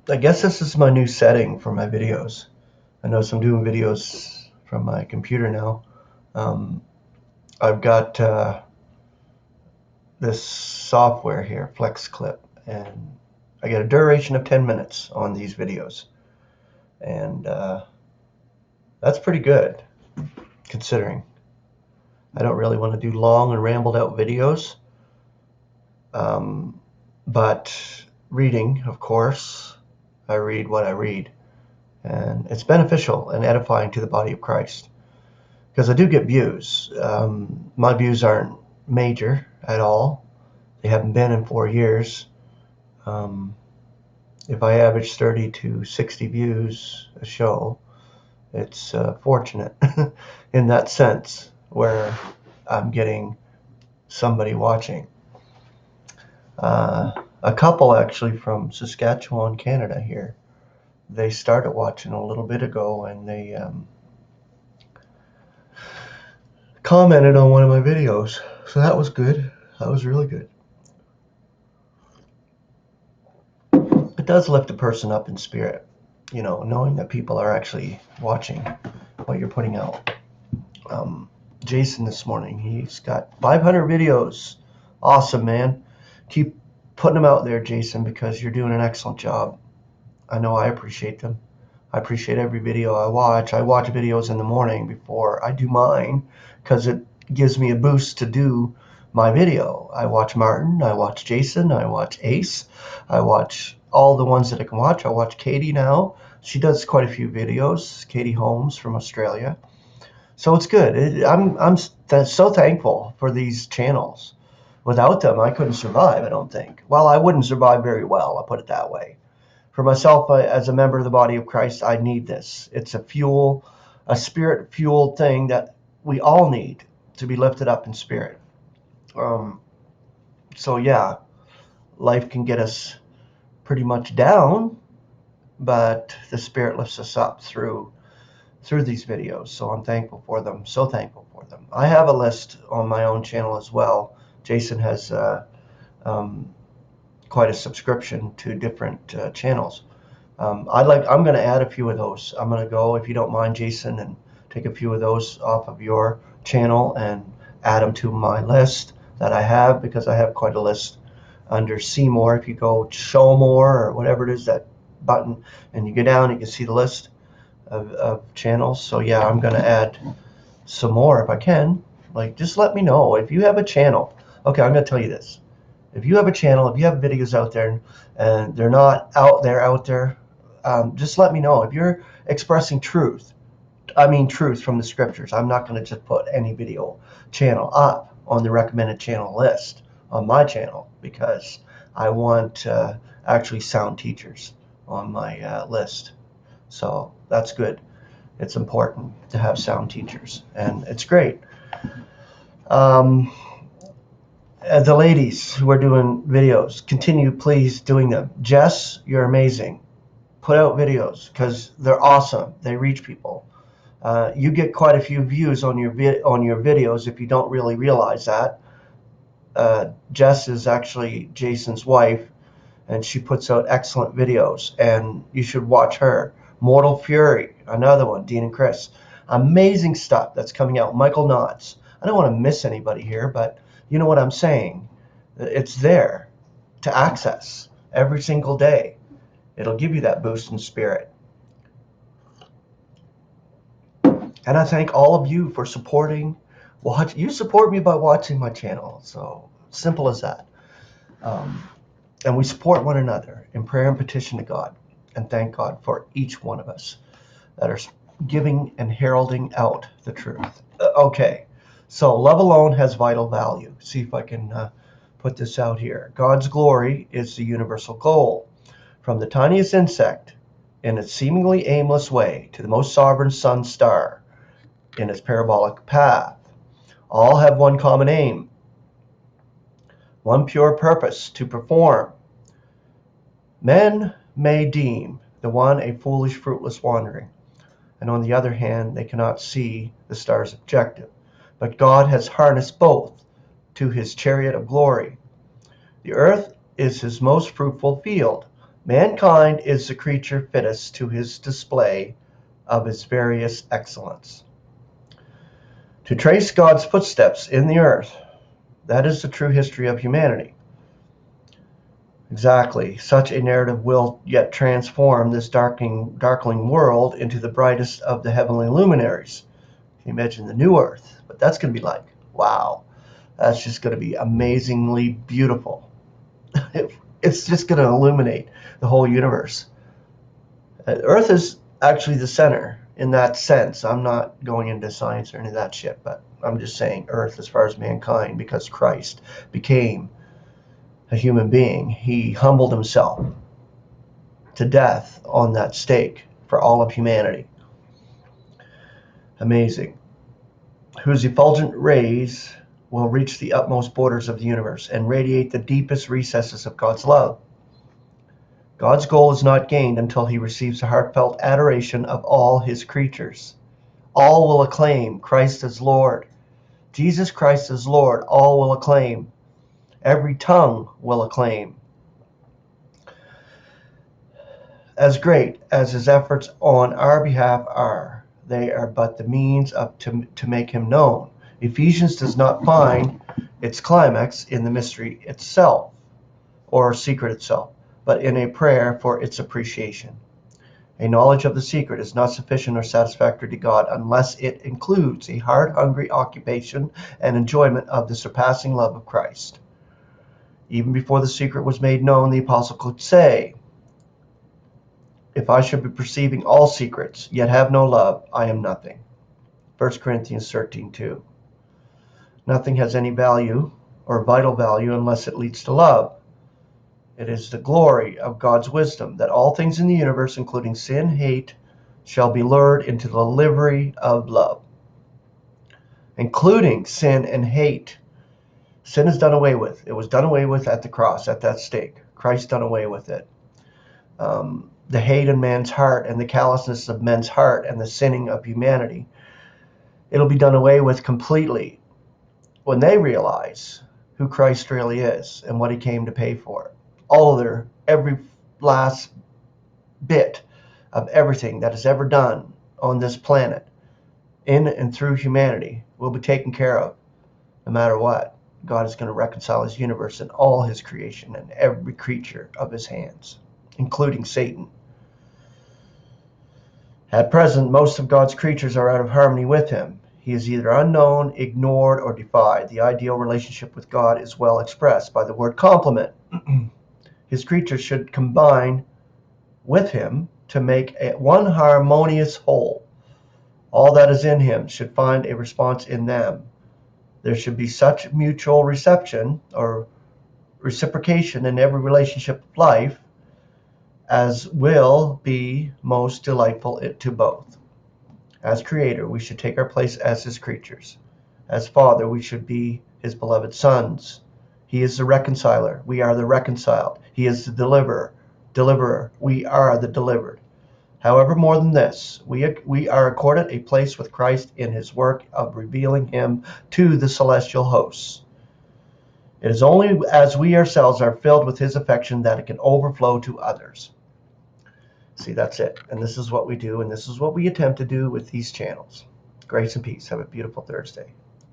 I guess this is my new setting for my videos. I notice I'm doing videos from my computer now. I've got this software here, FlexClip, and I get a duration of 10 minutes on these videos. And that's pretty good, considering I don't really want to do long and rambled out videos. But reading, of course, I read what I read. And it's beneficial and edifying to the body of Christ. Because I do get views. My views aren't major at all. They haven't been in 4 years. If I average 30 to 60 views a show, it's fortunate in that sense, where I'm getting somebody watching. A couple actually from Saskatchewan, Canada here, they started watching a little bit ago, and they commented on one of my videos. So that was good. That was really good. It does lift a person up in spirit, knowing that people are actually watching what you're putting out. Jason this morning, he's got 500 videos. Awesome, man. Keep putting them out there, Jason, because you're doing an excellent job. I know I appreciate them. I appreciate every video I watch. I watch videos in the morning before I do mine because it gives me a boost to do my video. I watch Martin, I watch Jason, I watch Ace, I watch all the ones that I can watch. I watch Katie now. She does quite a few videos. Cathrine Holms from Australia. So it's good. I'm so thankful for these channels. Without them, I couldn't survive, I don't think. Well, I wouldn't survive very well, I'll put it that way. For myself, as a member of the body of Christ, I need this. It's a fuel, a spirit-fueled thing that we all need to be lifted up in spirit. So yeah, life can get us pretty much down, but the spirit lifts us up through these videos. So I'm thankful for them. So thankful for them. I have a list on my own channel as well. Jason has quite a subscription to different channels. I'm going to add a few of those. I'm going to go, if you don't mind, Jason, and take a few of those off of your channel and add them to my list that I have, because I have quite a list under see more. If you go show more or whatever it is, that button, and you go down, you can see the list of channels. So yeah, I'm going to add some more if I can. Like, just let me know if you have a channel. Okay, I'm going to tell you this. If you have a channel, if you have videos out there and they're not out there, just let me know. If you're expressing truth, I mean truth from the scriptures. I'm not going to just put any video channel up on the recommended channel list on my channel, because I want actually sound teachers on my list. So that's good. It's important to have sound teachers, and it's great. The ladies who are doing videos, continue please doing them. Jess, you're amazing. Put out videos because they're awesome. They reach people. You get quite a few views on your videos if you don't really realize that. Jess is actually Jason's wife, and she puts out excellent videos, and you should watch her. Mortal Fury, another one, Dean and Chris. Amazing stuff that's coming out. Michael Knotts. I don't want to miss anybody here, but you know what I'm saying. It's there to access every single day. It'll give you that boost in spirit. And I thank all of you for supporting. You support me by watching my channel. So simple as that. And we support one another in prayer and petition to God, and thank God for each one of us that are giving and heralding out the truth. Okay, so love alone has vital value. See if I can put this out here. God's glory is the universal goal. From the tiniest insect in its seemingly aimless way to the most sovereign sun star in its parabolic path, all have one common aim, one pure purpose to perform. Men may deem the one a foolish, fruitless wandering, and on the other hand, they cannot see the star's objective. But God has harnessed both to his chariot of glory. The earth is his most fruitful field. Mankind is the creature fittest to his display of his various excellence. To trace God's footsteps in the earth, that is the true history of humanity. Exactly. Such a narrative will yet transform this darkling world into the brightest of the heavenly luminaries. Can you imagine the new earth? What that's going to be like? Wow. That's just going to be amazingly beautiful. It's just going to illuminate the whole universe. Earth is actually the center in that sense. I'm not going into science or any of that shit, but I'm just saying Earth as far as mankind, because Christ became a human being. He humbled himself to death on that stake for all of humanity. Amazing. Whose effulgent rays will reach the utmost borders of the universe and radiate the deepest recesses of God's love. God's goal is not gained until he receives the heartfelt adoration of all his creatures. All will acclaim Christ as Lord. Jesus Christ is Lord. All will acclaim. Every tongue will acclaim. As great as his efforts on our behalf are, they are but the means to make him known. Ephesians does not find its climax in the mystery itself or secret itself, but in a prayer for its appreciation. A knowledge of the secret is not sufficient or satisfactory to God unless it includes a heart-hungry occupation and enjoyment of the surpassing love of Christ. Even before the secret was made known, the apostle could say, "If I should be perceiving all secrets, yet have no love, I am nothing." 1 Corinthians 13:2. Nothing has any value or vital value unless it leads to love. It is the glory of God's wisdom that all things in the universe, including sin, hate, shall be lured into the livery of love. Including sin and hate. Sin is done away with. It was done away with at the cross, at that stake. Christ done away with it. The hate in man's heart and the callousness of men's heart and the sinning of humanity, it'll be done away with completely when they realize who Christ really is and what he came to pay for. All of every last bit of everything that is ever done on this planet, in and through humanity, will be taken care of no matter what. God is going to reconcile his universe and all his creation and every creature of his hands, including Satan. At present, most of God's creatures are out of harmony with him. He is either unknown, ignored, or defied. The ideal relationship with God is well expressed by the word complement. His creatures should combine with him to make one harmonious whole. All that is in him should find a response in them. There should be such mutual reception or reciprocation in every relationship of life as will be most delightful to both. As creator, we should take our place as his creatures. As father, we should be his beloved sons. He is the reconciler. We are the reconciled. He is the deliverer. We are the delivered. However, more than this, we are accorded a place with Christ in his work of revealing him to the celestial hosts. It is only as we ourselves are filled with his affection that it can overflow to others. See, that's it. And this is what we do, and this is what we attempt to do with these channels. Grace and peace. Have a beautiful Thursday.